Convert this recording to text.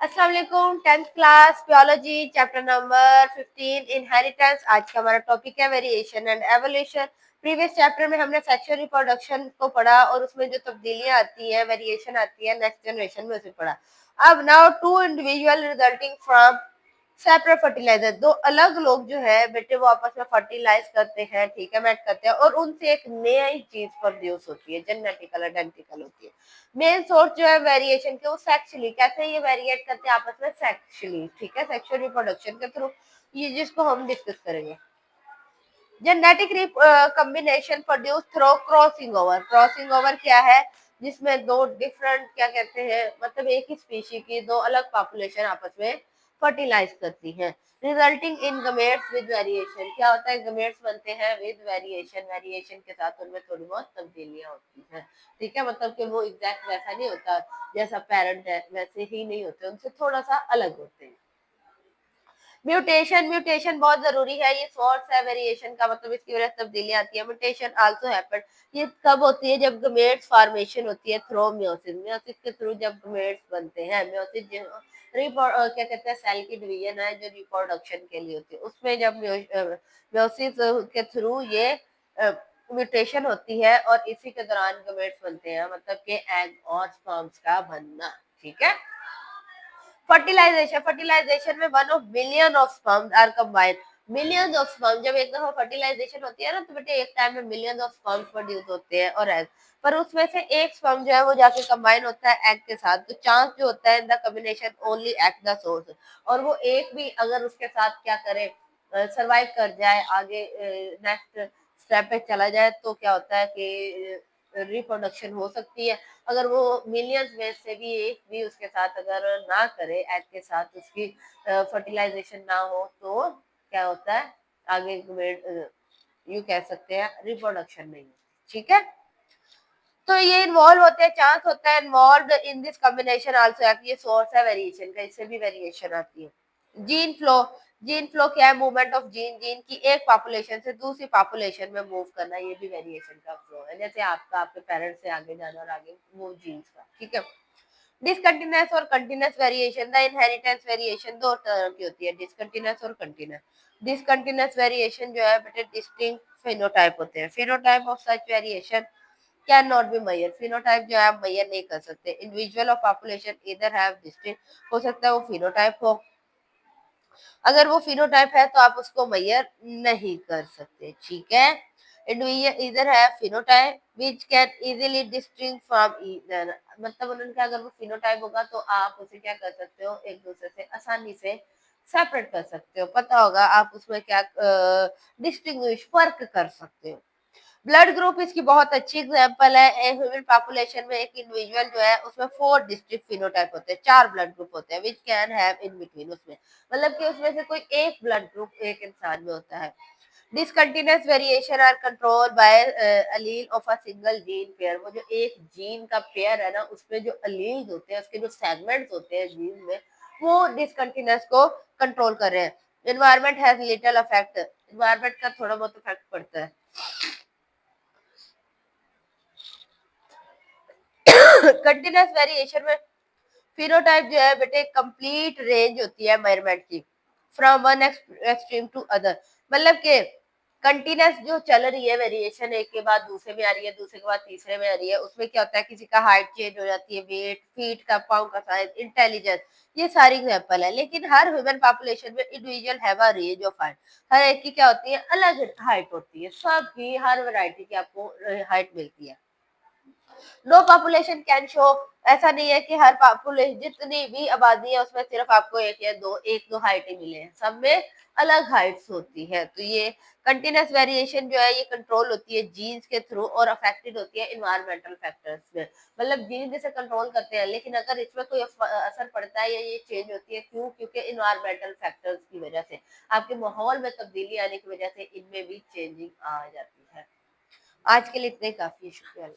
अस्सलाम वालेकुम। 10th class biology chapter number 15 inheritance. आज का हमारा टॉपिक है variation and evolution. Previous chapter में हमने सेक्सुअल रिप्रोडक्शन को पढ़ा और उसमें जो तब्दीलियां आती हैं, वेरिएशन आती है नेक्स्ट जनरेशन में, उसे पढ़ा। अब now two individual resulting from separate fertilizer, दो अलग लोग जो है बेटे वो आपस में फर्टिलाइज करते हैं, ठीक है, मैट करते हैं और उनसे एक नई चीज प्रोड्यूस होती है, जेनेटिकल आइडेंटिकल होती है। मेन सोर्स जो है वेरिएशन के, वो सेक्सुअली कैसे ये वेरिएट करते हैं आपस में, सेक्सुअली, ठीक है, सेक्सुअल रिप्रोडक्शन के थ्रू, ये जिसको हम डिस्कस करेंगे। Genetic combination produce through crossing over. Crossing over क्या है? जिसमें दो डिफरेंट, क्या कहते हैं, मतलब एक ही स्पीशी की दो अलग पॉपुलेशन आपस में फर्टिलाइज करती हैं, resulting in gametes with variation. क्या होता है? गमेट्स बनते हैं विद वेरिएशन, वेरिएशन के साथ उनमें थोड़ी बहुत तब्दीलियां होती हैं, ठीक है, मतलब कि वो एग्जैक्ट वैसा नहीं होता जैसा पेरेंट है, वैसे ही नहीं होते, उनसे थोड़ा सा अलग होते हैं। म्यूटेशन, म्यूटेशन बहुत जरूरी है, ये सोर्स है वेरिएशन का, मतलब इसकी वजह से तब्दीली आती है। म्यूटेशन आल्सो हैपन, ये कब होती है? जब गमेट्स फॉर्मेशन होती है थ्रू म्योसिस, म्योसिस के थ्रू जब गमेट्स बनते हैं। म्योसिस क्या कहते हैं, सेल की डिवीजन है जो रिप्रोडक्शन के लिए होती है, उसमें जब म्योसिस के थ्रू ये म्यूटेशन होती है और इसी के दौरान गमेट्स बनते हैं, मतलब कि एग और स्पर्म्स का बनना, ठीक है। फर्टिलाइजेशन, फर्टिलाइजेशन में one of million of sperm are combined. Millions of sperm, जब एक दफा फर्टिलाइजेशन होती है ना, तो बेटे एक टाइम में मिलियंस ऑफ स्पर्म प्रोड्यूस होते हैं और एग, पर उसमें से एक स्पर्म जो है वो जाके कंबाइन होता है एग के साथ, तो चांस जो होता है in the combination only egg the source, और वो एक भी अगर उसके साथ क्या करे, सरवाइव कर जाए, आगे नेक्स्ट स्टेप पे चला जाए, तो क्या होता है कि रिप्रोडक्शन हो सकती है। अगर वो मिलियंस में से भी एक भी उसके साथ अगर ना करे, एग के साथ उसकी फर्टिलाइजेशन ना हो, तो क्या होता है, आगे यू कह सकते हैं रिप्रोडक्शन नहीं होती, ठीक है। तो ये इन्वॉल्व होते हैं, चांस होता है involve in this combination also, ये सोर्स है वेरिएशन का, इससे भी वेरिएशन आती है। जीन फ्लो, जीन फ्लो क्या है? मूवमेंट ऑफ जीन, जीन की एक पॉपुलेशन से दूसरी पॉपुलेशन में मूव करना, ये भी वेरिएशन का फ्लो है, जैसे आपका आपके पेरेंट्स से आगे जाना और आगे वो जीन्स का, ठीक है। डिसकंटिन्यूअस और continuous variation, the inheritance variation दो तरह की होती है, डिसकंटिन्यूअस और कंटिन्यूअस। डिसकंटिन्यूअस वेरिएशन जो है बेटे डिस्टिंक्ट फिनोटाइप होते हैं, phenotype of such variation can not be measure, phenotype जो है आप मेजर नहीं कर सकते। इंडिविजुअल और पॉपुलेशन इधर हैव डिस्टिंक्ट, हो सकता है वो फिनोटाइप हो, अगर वो फिनोटाइप है तो आप उसको मेजर नहीं कर सकते, ठीक है। इंडिविजुअल इधर है phenotype which can easily distinct from either, मतलब उनका अगर वो फिनोटाइप होगा तो आप उसे क्या कर सकते हो, एक दूसरे से आसानी से सेपरेट कर सकते हो, पता होगा आप उसमें क्या डिस्टिंग्विश, फर्क कर सकते हो। ब्लड ग्रुप इसकी बहुत अच्छी एग्जांपल है। एक ह्यूमन पॉपुलेशन में एक इंडिविजुअल जो है उसमें 4 डिस्ट्रिक्ट फिनोटाइप होते हैं, 4 ब्लड ग्रुप होते हैं, which can have in between, उसमें मतलब कि उसमें से कोई एक ब्लड ग्रुप एक इंसान में होता है। Discontinuous variation are control by allele of a single gene pair, वो जो एक जीन का पेयर है ना, उसमें जो अलील्स होते हैं, उसके जो सेगमेंट्स होते हैं जीन में, वो डिसकंटिन्यूअस को कंट्रोल कर रहे हैं। Environment has little effect, environment का थोड़ा बहुत इफेक्ट पड़ता है। कंटिन्यूअस वेरिएशन में फिनोटाइप जो है बेटे कंप्लीट रेंज होती है मेजरमेंट की, from one extreme to other, मतलब कि कंटिन्यूस जो चल रही है वेरिएशन, एक के बाद दूसरे में आ रही है, दूसरे के बाद तीसरे में आ रही है, उसमें क्या होता है, किसी का हाइट चेंज हो जाती है, वेट, फीट का, पाँव का साइज, इंटेलिजेंस, ये सारी एग्जांपल है। लेकिन हर ह्यूमन पॉपुलेशन में individual have a range of height, हर एक की क्या होती है, अलग हाइट होती है, सबकी हर वैरायटी की आपको हाइट मिलती है। नो पॉपुलेशन कैन शो, ऐसा नहीं है कि हर पॉपुलेशन, जितनी भी आबादी है उसमें सिर्फ आपको एक दो हाइटें मिले हैं, सब में अलग हाइट्स होती है। तो ये कंटिन्यूस वेरिएशन जो है ये कंट्रोल होती है जीन्स के थ्रू और अफेक्टेड होती है इन्वायरमेंटल फैक्टर्स में, मतलब जीन जिसे कंट्रोल करते हैं, लेकिन अगर इसमें कोई असर पड़ता है या ये चेंज होती है, क्यों? क्योंकि इन्वायरमेंटल फैक्टर्स की वजह से, आपके माहौल में तब्दीली आने की वजह से इनमें भी चेंजिंग आ जाती है। आज के लिए इतना ही काफी है, शुक्रिया।